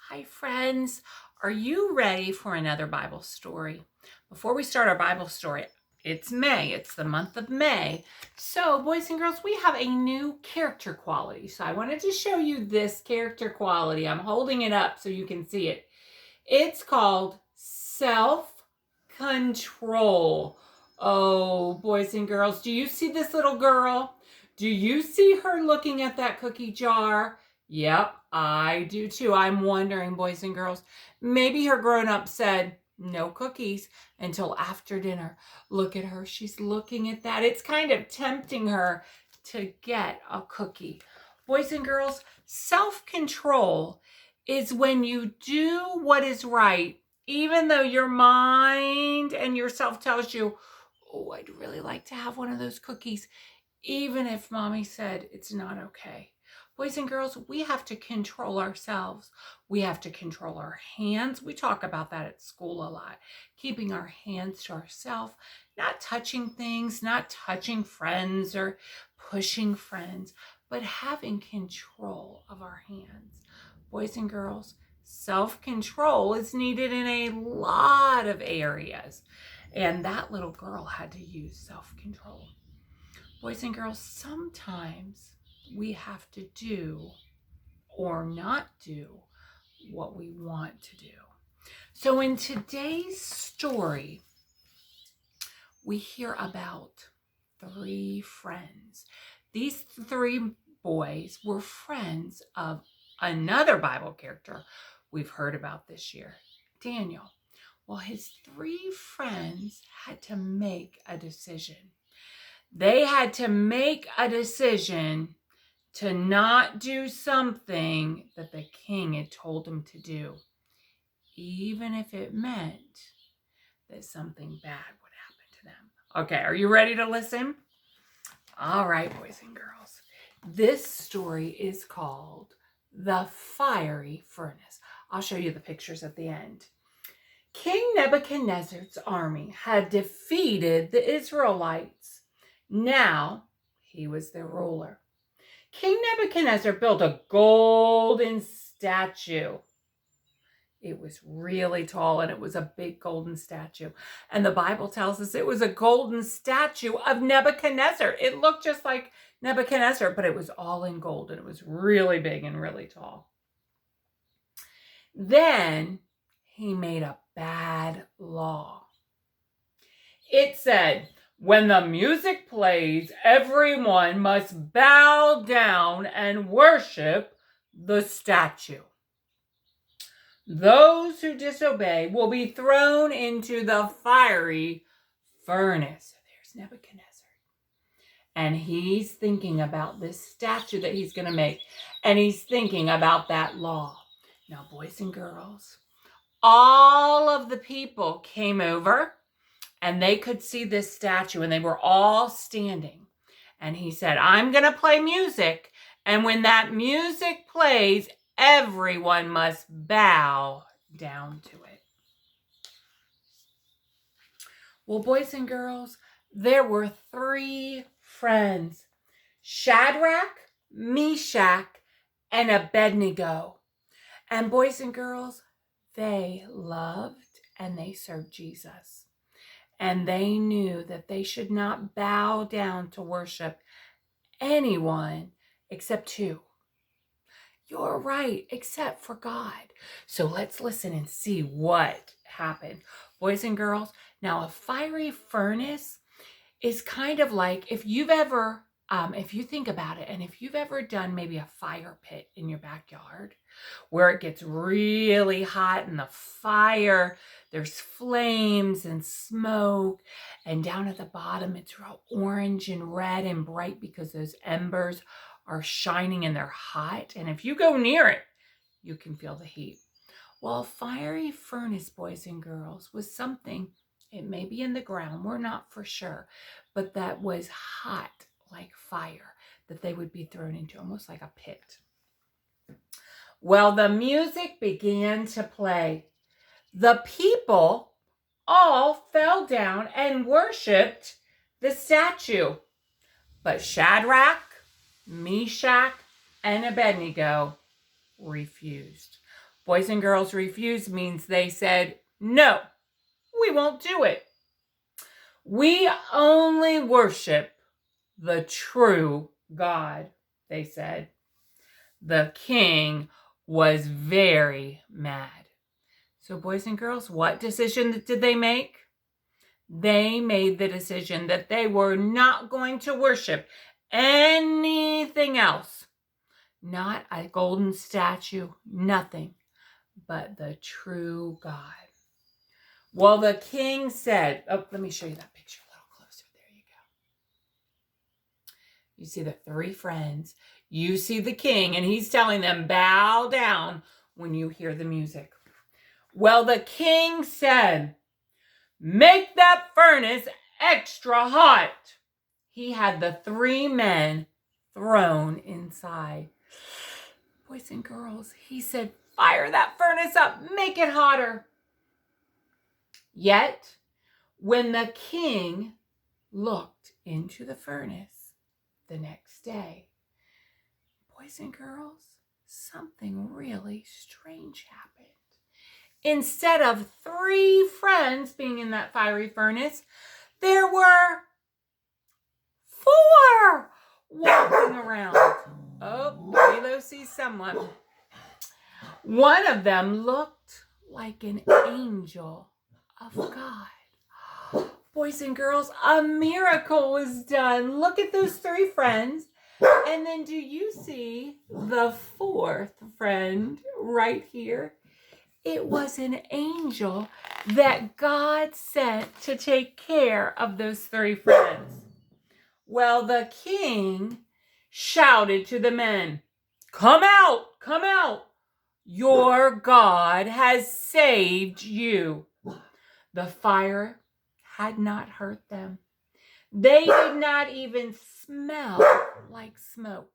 Hi, friends. Are you ready for another Bible story? Before we start our Bible story, it's May. It's the month of May. So, boys and girls, we have a new character quality. So, I wanted to show you this character quality. I'm holding it up so you can see it. It's called self-control. Oh, boys and girls, do you see this little girl? Do you see her looking at that cookie jar? Yep, I do too. I'm wondering, boys and girls, maybe her grown-up said, no cookies until after dinner. Look at her. She's looking at that. It's kind of tempting her to get a cookie. Boys and girls, self-control is when you do what is right, even though your mind and yourself tells you, oh, I'd really like to have one of those cookies, even if mommy said it's not okay. Boys and girls, we have to control ourselves. We have to control our hands. We talk about that at school a lot. Keeping our hands to ourselves, not touching things, not touching friends or pushing friends, but having control of our hands. Boys and girls, self-control is needed in a lot of areas. And that little girl had to use self-control. Boys and girls, sometimes we have to do or not do what we want to do. So in today's story, we hear about three friends. These three boys were friends of another Bible character we've heard about this year, Daniel. Well, his three friends had to make a decision. They had to make a decision to not do something that the king had told them to do, even if it meant that something bad would happen to them. Okay, are you ready to listen? All right, boys and girls. This story is called The Fiery Furnace. I'll show you the pictures at the end. King Nebuchadnezzar's army had defeated the Israelites. Now he was their ruler. King Nebuchadnezzar built a golden statue. It was really tall and it was a big golden statue. And the Bible tells us it was a golden statue of Nebuchadnezzar. It looked just like Nebuchadnezzar, but it was all in gold and it was really big and really tall. Then he made a bad law. It said, when the music plays, everyone must bow down and worship the statue. Those who disobey will be thrown into the fiery furnace. There's Nebuchadnezzar. And he's thinking about this statue that he's going to make. And he's thinking about that law. Now, boys and girls, all of the people came over and they could see this statue and they were all standing. And he said, I'm going to play music. And when that music plays, everyone must bow down to it. Well, boys and girls, there were three friends, Shadrach, Meshach, and Abednego. And boys and girls, they loved and they served Jesus. And they knew that they should not bow down to worship anyone except two. You're right, except for God. So let's listen and see what happened. Boys and girls, now a fiery furnace is kind of like if you've ever, if you think about it, and if you've ever done maybe a fire pit in your backyard where it gets really hot and the fire, there's flames and smoke, and down at the bottom it's real orange and red and bright because those embers are shining and they're hot. And if you go near it, you can feel the heat. Well, a fiery furnace, boys and girls, was something, it may be in the ground, we're not for sure, but that was hot like fire that they would be thrown into, almost like a pit. Well, the music began to play. The people all fell down and worshiped the statue. But Shadrach, Meshach, and Abednego refused. Boys and girls refused means they said, no, we won't do it. We only worship the true God, they said. The king was very mad. So boys and girls, what decision did they make? They made the decision that they were not going to worship anything else. Not a golden statue, nothing, but the true God. Well, the king said, oh, let me show you that picture a little closer. There you go. You see the three friends. You see the king, and he's telling them, bow down when you hear the music. Well, the king said, make that furnace extra hot. He had the three men thrown inside. Boys and girls, he said, fire that furnace up, make it hotter. Yet, when the king looked into the furnace the next day, boys and girls, something really strange happened. Instead of three friends being in that fiery furnace, there were four walking around. Oh, Lilo sees someone. One of them looked like an angel of God. Boys and girls, a miracle was done. Look at those three friends. And then do you see the fourth friend right here? It was an angel that God sent to take care of those three friends. Well, the king shouted to the men, come out, come out. Your God has saved you. The fire had not hurt them. They did not even smell like smoke.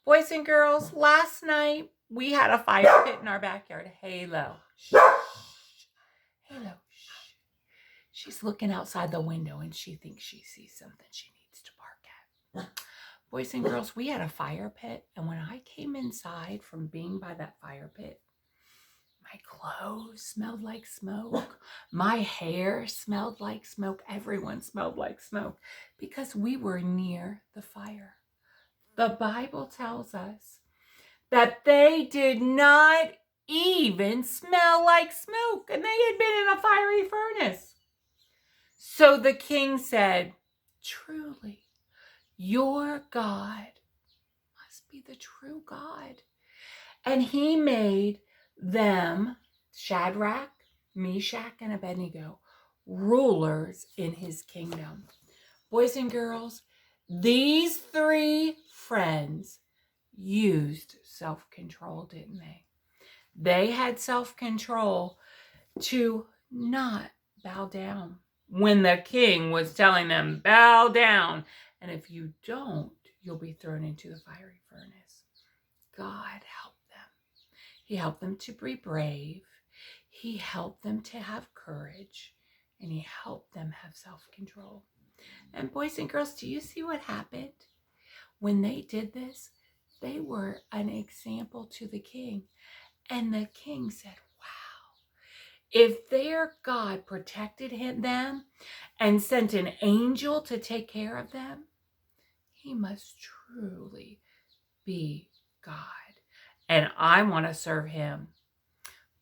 Boys and girls, last night we had a fire pit in our backyard. Halo. Shh. Halo. Shh. She's looking outside the window and she thinks she sees something she needs to bark at. Boys and girls, we had a fire pit, and when I came inside from being by that fire pit, my clothes smelled like smoke. My hair smelled like smoke. Everyone smelled like smoke because we were near the fire. The Bible tells us that they did not even smell like smoke, and they had been in a fiery furnace. So the king said, truly, your God must be the true God. And he made them, Shadrach, Meshach, and Abednego, rulers in his kingdom. Boys and girls, these three friends used self-control, didn't they? They had self-control to not bow down when the king was telling them, bow down. And if you don't, you'll be thrown into the fiery furnace. God helped them. He helped them to be brave. He helped them to have courage. And he helped them have self-control. And boys and girls, do you see what happened? When they did this, they were an example to the king. And the king said, wow, if their God protected them and sent an angel to take care of them, he must truly be God. And I want to serve him.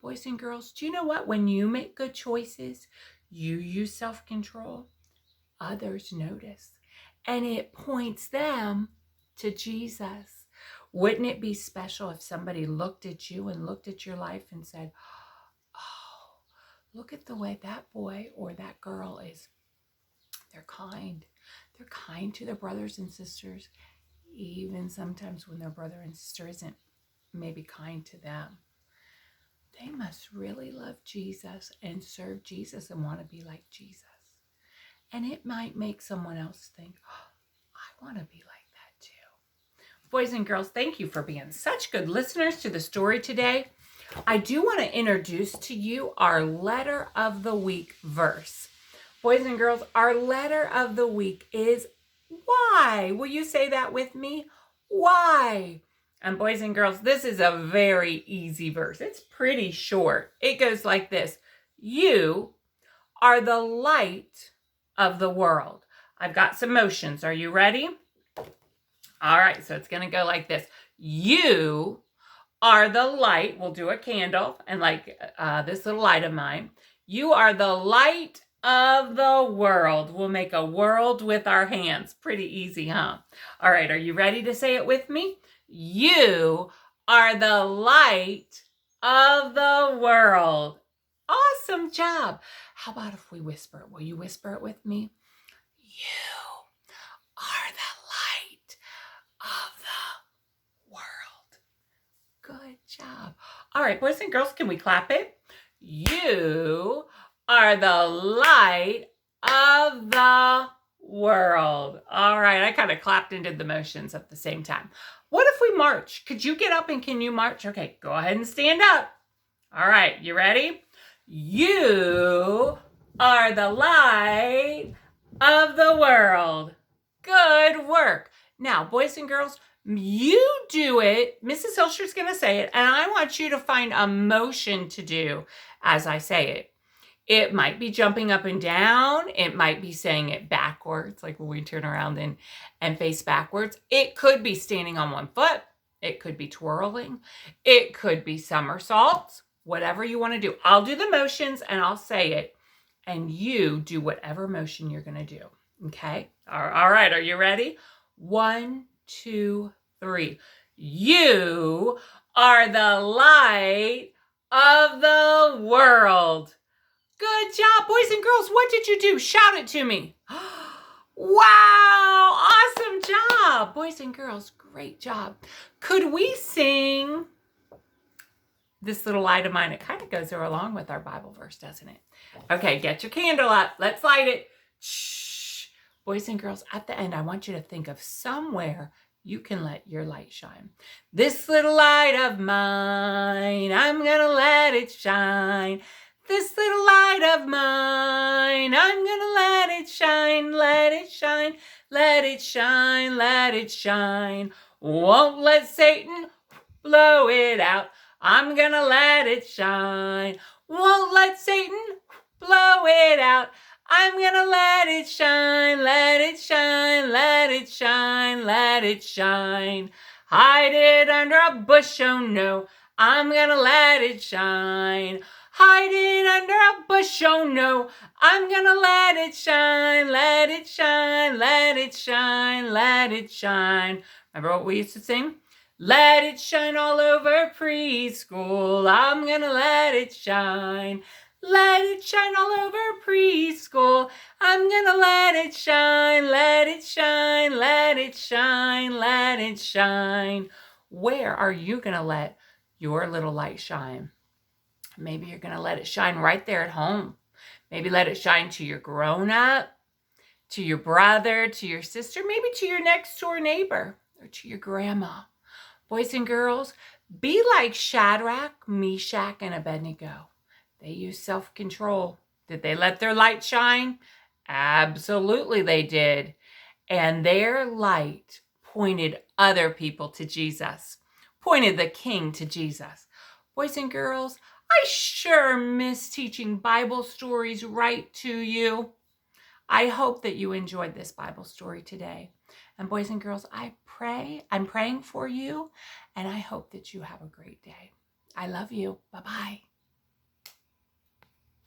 Boys and girls, do you know what? When you make good choices, you use self-control, others notice. And it points them to Jesus. Wouldn't it be special if somebody looked at you and looked at your life and said, oh, look at the way that boy or that girl is. They're kind. They're kind to their brothers and sisters, even sometimes when their brother and sister isn't maybe kind to them. They must really love Jesus and serve Jesus and want to be like Jesus. And it might make someone else think, oh, I want to be like that too. Boys and girls, thank you for being such good listeners to the story today. I do want to introduce to you our letter of the week verse. Boys and girls, our letter of the week is why. Will you say that with me? Why? And boys and girls, this is a very easy verse. It's pretty short. It goes like this. You are the light of the world. I've got some motions. Are you ready? All right, so it's going to go like this. You are the light. We'll do a candle and like this little light of mine. You are the light of the world. We'll make a world with our hands. Pretty easy, huh? All right, are you ready to say it with me? You are the light of the world. Awesome job. How about if we whisper it? Will you whisper it with me? You are the light of the world. Good job. All right, boys and girls, can we clap it? You are the light of the world. All right, I kind of clapped and did the motions at the same time. What if we march? Could you get up and can you march? Okay, go ahead and stand up. All right, you ready? You are the light of the world. Good work. Now, boys and girls, you do it. Mrs. Hilsher's going to say it, and I want you to find a motion to do as I say it. It might be jumping up and down. It might be saying it backwards, like when we turn around and face backwards. It could be standing on one foot. It could be twirling. It could be somersaults. Whatever you want to do. I'll do the motions and I'll say it. And you do whatever motion you're going to do. Okay? All right. Are you ready? 1, 2, 3. You are the light of the world. Good job, boys and girls. What did you do? Shout it to me. Wow. Awesome job. Boys and girls, great job. Could we sing this little light of mine? It kind of goes along with our Bible verse, doesn't it? Okay, get your candle up. Let's light it. Shh. Boys and girls, at the end, I want you to think of somewhere you can let your light shine. This little light of mine, I'm gonna let it shine. This little light of mine, I'm gonna let it shine, let it shine, let it shine, let it shine. Won't let Satan blow it out. I'm gonna let it shine. Won't let Satan blow it out. I'm gonna let it shine, let it shine, let it shine, let it shine. Hide it under a bush, oh no. I'm gonna let it shine. Hide it under a bush, oh no. I'm gonna let it shine, let it shine, let it shine, let it shine. Remember what we used to sing? Let it shine all over preschool. I'm gonna let it shine. Let it shine all over preschool. I'm gonna let it shine, let it shine, let it shine, let it shine. Where are you gonna let your little light shine? Maybe you're gonna let it shine right there at home. Maybe let it shine to your grown-up, to your brother, to your sister, maybe to your next door neighbor or to your grandma. Boys and girls, be like Shadrach, Meshach, and Abednego. They used self-control. Did they let their light shine? Absolutely they did. And their light pointed other people to Jesus, pointed the King to Jesus. Boys and girls, I sure miss teaching Bible stories right to you. I hope that you enjoyed this Bible story today. And boys and girls, I'm praying for you, and I hope that you have a great day. I love you. Bye-bye.